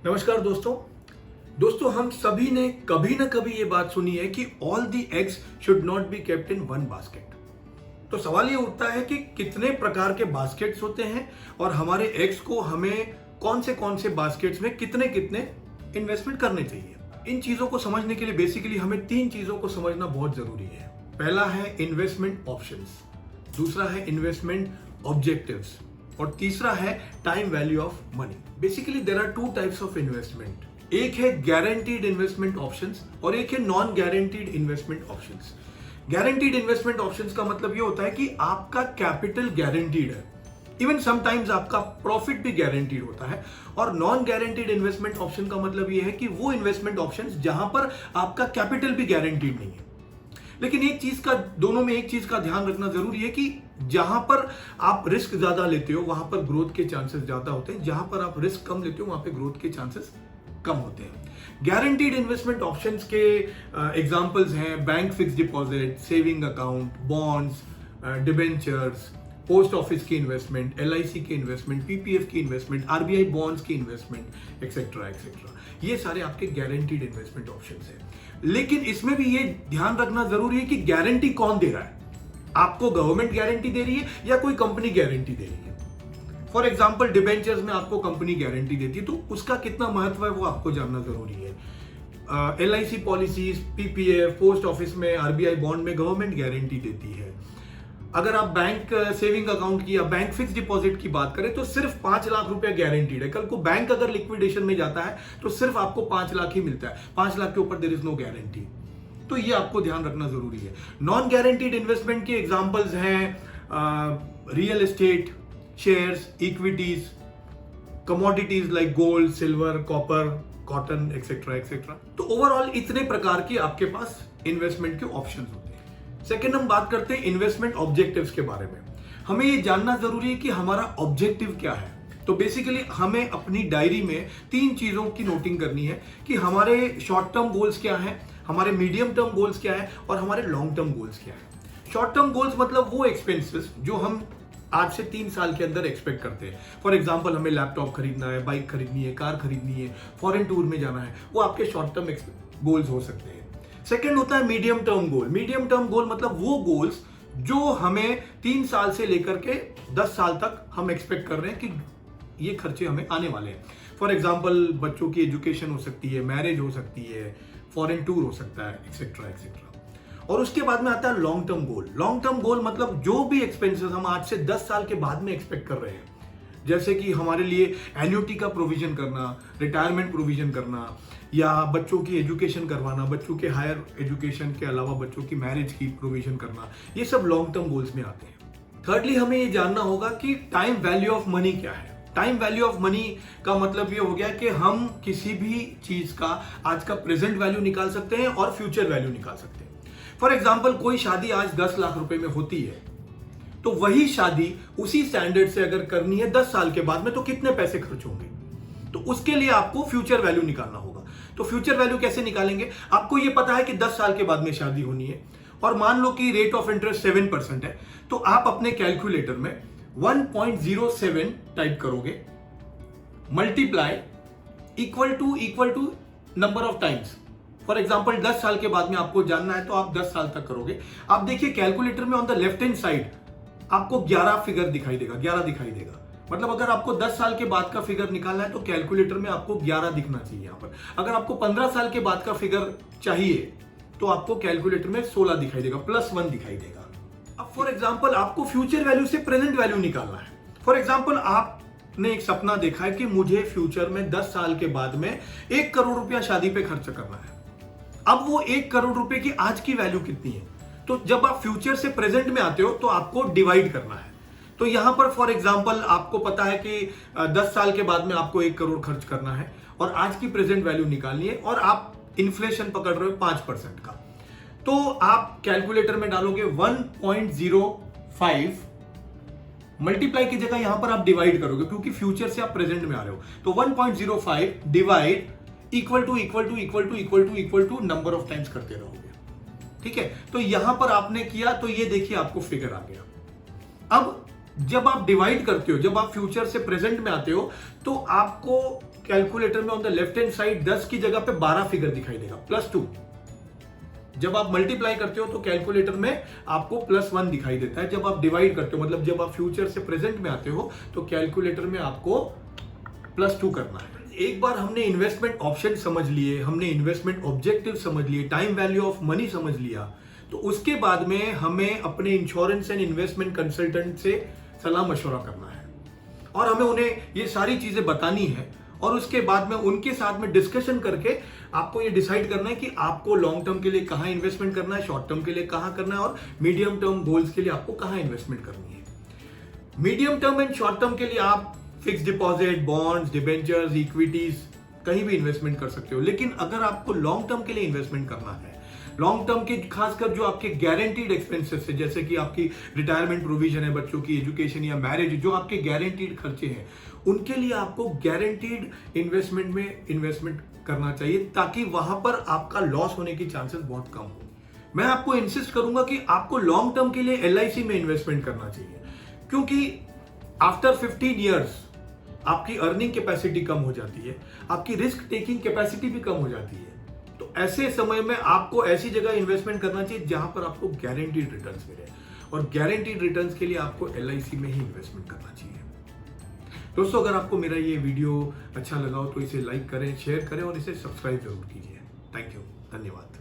नमस्कार दोस्तों हम सभी ने कभी ना कभी ये बात सुनी है कि all the eggs should not be kept in one basket. तो सवाल ये उठता है कि कितने प्रकार के बास्केट्स होते हैं और हमारे एग्स को हमें कौन से बास्केट्स में कितने कितने इन्वेस्टमेंट करने चाहिए। इन चीजों को समझने के लिए बेसिकली हमें 3 चीजों को समझना बहुत जरूरी है। पहला है इन्वेस्टमेंट ऑप्शंस, दूसरा है इन्वेस्टमेंट ऑब्जेक्टिव्स और तीसरा है time value of money. Basically there are 2 types of investment, एक है गारंटीड इन्वेस्टमेंट ऑप्शंस और एक है non guaranteed investment options. Guaranteed investment options का मतलब ये होता है कि आपका कैपिटल गारंटीड है, इवन समटाइम्स आपका प्रॉफिट भी गारंटीड होता है। और नॉन गारंटीड इन्वेस्टमेंट ऑप्शन का मतलब ये है कि वो इन्वेस्टमेंट ऑप्शंस जहां पर आपका कैपिटल भी गारंटीड नहीं है। लेकिन दोनों में एक चीज का ध्यान रखना जरूरी है कि जहां पर आप रिस्क ज्यादा लेते हो वहां पर ग्रोथ के चांसेस ज्यादा होते हैं, जहां पर आप रिस्क कम लेते हो वहां पे ग्रोथ के चांसेस कम होते हैं। गारंटीड इन्वेस्टमेंट ऑप्शंस के एग्जांपल्स हैं bank fix deposit, saving account, bonds, debentures, post office की इन्वेस्टमेंट, LIC की इन्वेस्टमेंट, PPF की इन्वेस्टमेंट, RBI बॉन्ड्स की इन्वेस्टमेंट एक्सेट्रा एक्सेट्रा। ये सारे आपके गारंटीड इन्वेस्टमेंट ऑप्शंस हैं। लेकिन इसमें भी ये ध्यान रखना जरूरी है कि गारंटी कौन दे रहा है। आपको गवर्नमेंट गारंटी दे रही है या कोई कंपनी गारंटी दे रही है। फॉर एग्जाम्पल डिबेंचर्स में आपको कंपनी गारंटी देती है, तो उसका कितना महत्व है वो आपको जानना जरूरी है। LIC policies, PPF, post office में, RBI बॉन्ड में गवर्नमेंट गारंटी देती है। अगर आप बैंक सेविंग अकाउंट की या बैंक फिक्स डिपॉजिट की बात करें तो सिर्फ 5 लाख रुपया गारंटीड है। कल को बैंक अगर लिक्विडेशन में जाता है तो सिर्फ आपको 5 लाख ही मिलता है, 5 लाख के ऊपर देयर इज नो गारंटी। तो ये आपको ध्यान रखना जरूरी है। नॉन गारंटीड इन्वेस्टमेंट के एग्जांपल्स हैं real estate, shares, equities, commodities like gold, silver, copper, cotton etcetera etcetera. तो ओवरऑल इतने प्रकार के आपके पास इन्वेस्टमेंट के ऑप्शंस होते हैं। सेकेंड हम बात करते हैं इन्वेस्टमेंट ऑब्जेक्टिव्स के बारे में। हमें ये जानना जरूरी है कि हमारा ऑब्जेक्टिव क्या है। तो बेसिकली हमें अपनी डायरी में 3 चीजों की नोटिंग करनी है कि हमारे शॉर्ट टर्म गोल्स क्या है, हमारे मीडियम टर्म गोल्स क्या है और हमारे लॉन्ग टर्म गोल्स क्या है। शॉर्ट टर्म गोल्स मतलब वो एक्सपेंसेस जो हम आज से 3 साल के अंदर एक्सपेक्ट करते हैं। फॉर एग्जाम्पल हमें लैपटॉप खरीदना है, बाइक खरीदनी है, कार खरीदनी है, फॉरेन टूर में जाना है, वो आपके शॉर्ट टर्म गोल्स हो सकते हैं। सेकेंड होता है medium term goal. Medium term goal मतलब वो गोल्स जो हमें 3 साल से लेकर के 10 साल तक हम एक्सपेक्ट कर रहे हैं कि ये खर्चे हमें आने वाले हैं। फॉर एग्जाम्पल बच्चों की एजुकेशन हो सकती है, मैरिज हो सकती है, फॉरेन टूर हो सकता है एक्सेट्रा एक्सेट्रा। और उसके बाद में आता है long term goal. Long term goal मतलब जो भी एक्सपेंसेस हम आज से 10 साल के बाद में एक्सपेक्ट कर रहे हैं, जैसे कि हमारे लिए एन्युटी का प्रोविजन करना, रिटायरमेंट प्रोविजन करना, या बच्चों की एजुकेशन करवाना, बच्चों के हायर एजुकेशन के अलावा बच्चों की मैरिज की प्रोविजन करना, ये सब लॉन्ग टर्म गोल्स में आते हैं। थर्डली हमें ये जानना होगा कि टाइम वैल्यू ऑफ मनी क्या है। टाइम वैल्यू ऑफ मनी का मतलब ये हो गया कि हम किसी भी चीज का आज का प्रेजेंट वैल्यू निकाल सकते हैं और फ्यूचर वैल्यू निकाल सकते हैं। फॉर एग्जाम्पल कोई शादी आज 10 लाख रुपए में होती है, तो वही शादी उसी स्टैंडर्ड से अगर करनी है 10 साल के बाद में तो कितने पैसे खर्च होंगे। तो उसके लिए आपको फ्यूचर वैल्यू निकालना होगा। तो फ्यूचर वैल्यू कैसे निकालेंगे? आपको ये पता है कि 10 साल के बाद में शादी होनी है और मान लो कि रेट ऑफ इंटरेस्ट 7% है, तो आप अपने कैलकुलेटर में 1.07 टाइप करोगे, multiply equal to number of times. For example 10 साल के बाद में आपको जानना है तो आप 10 साल तक करोगे। आप देखिए कैलकुलेटर में on the left hand side आपको 11 फिगर दिखाई देगा, 11 दिखाई देगा। मतलब अगर आपको 10 साल के बाद का फिगर निकालना है तो कैलकुलेटर में आपको 11 दिखना चाहिए यहाँ पर। अगर आपको 15 साल के बाद का फिगर चाहिए तो आपको कैलकुलेटर में 16 दिखाई देगा, +1 दिखाई देगा। अब फॉर एग्जाम्पल आपको फ्यूचर वैल्यू से प्रेजेंट वैल्यू निकालना है। फॉर एग्जाम्पल आपने एक सपना देखा है कि मुझे फ्यूचर में 10 साल के बाद में 1 करोड़ रुपया शादी पे खर्च करना है। अब वो 1 करोड़ रुपए की आज की वैल्यू कितनी है? तो जब आप फ्यूचर से प्रेजेंट में आते हो तो आपको डिवाइड करना है। तो यहां पर फॉर एग्जांपल आपको पता है कि 10 साल के बाद में आपको 1 करोड़ खर्च करना है और आज की प्रेजेंट वैल्यू निकालनी है और आप इन्फ्लेशन पकड़ रहे हो 5% का। तो आप कैलकुलेटर में डालोगे 1.05, मल्टीप्लाई की जगह यहां पर आप डिवाइड करोगे क्योंकि फ्यूचर से आप प्रेजेंट में आ रहे हो। तो 1.05 divide equal to number of times करते रहोगे। ठीक है, तो यहां पर आपने किया तो ये देखिए आपको फिगर आ गया। अब जब आप डिवाइड करते हो, जब आप फ्यूचर से प्रेजेंट में आते हो, तो आपको कैलकुलेटर में on the left hand side 10 की जगह पे 12 फिगर दिखाई देगा, +2। जब आप मल्टीप्लाई करते हो तो कैलकुलेटर में आपको +1 दिखाई देता है। जब आप डिवाइड करते हो, मतलब जब आप फ्यूचर से प्रेजेंट में आते हो, तो कैलकुलेटर में आपको +2 करना है। एक बार हमने इन्वेस्टमेंट ऑप्शन समझ लिए, हमने इन्वेस्टमेंट ऑब्जेक्टिव समझ लिए, टाइम वैल्यू ऑफ मनी समझ लिया, तो उसके बाद में हमें अपने इंश्योरेंस एंड इन्वेस्टमेंट कंसल्टेंट से सलाह मशवरा करना है और हमें उन्हें ये सारी चीजें बतानी है और उसके बाद में उनके साथ में डिस्कशन करके आपको ये डिसाइड करना है कि आपको लॉन्ग टर्म के लिए कहां इन्वेस्टमेंट करना है, शॉर्ट टर्म के लिए कहां करना है और मीडियम टर्म गोल्स के लिए आपको कहां इन्वेस्टमेंट करनी है। Medium term and short term के लिए आप fix deposit, bonds, debentures, equities कहीं भी इन्वेस्टमेंट कर सकते हो। लेकिन अगर आपको लॉन्ग टर्म के लिए इन्वेस्टमेंट करना है, लॉन्ग टर्म के खासकर जो आपके गारंटीड एक्सपेंसेस है, जैसे कि आपकी रिटायरमेंट प्रोविजन है, बच्चों की एजुकेशन या मैरिज, जो आपके गारंटीड खर्चे हैं, उनके लिए आपको गारंटीड इन्वेस्टमेंट में इन्वेस्टमेंट करना चाहिए ताकि वहां पर आपका लॉस होने की चांसेस बहुत कम हो। मैं आपको इंसिस्ट करूंगा कि आपको लॉन्ग टर्म के लिए LIC में इन्वेस्टमेंट करना चाहिए, क्योंकि आफ्टर 15 ईयर्स आपकी अर्निंग कैपेसिटी कम हो जाती है, आपकी रिस्क टेकिंग कैपेसिटी भी कम हो जाती है। तो ऐसे समय में आपको ऐसी जगह इन्वेस्टमेंट करना चाहिए जहां पर आपको गारंटीड रिटर्न्स मिले, और गारंटीड रिटर्न्स के लिए आपको LIC में ही इन्वेस्टमेंट करना चाहिए। दोस्तों, अगर आपको मेरा ये वीडियो अच्छा लगा हो तो इसे लाइक करें, शेयर करें और इसे सब्सक्राइब जरूर कीजिए। थैंक यू, धन्यवाद।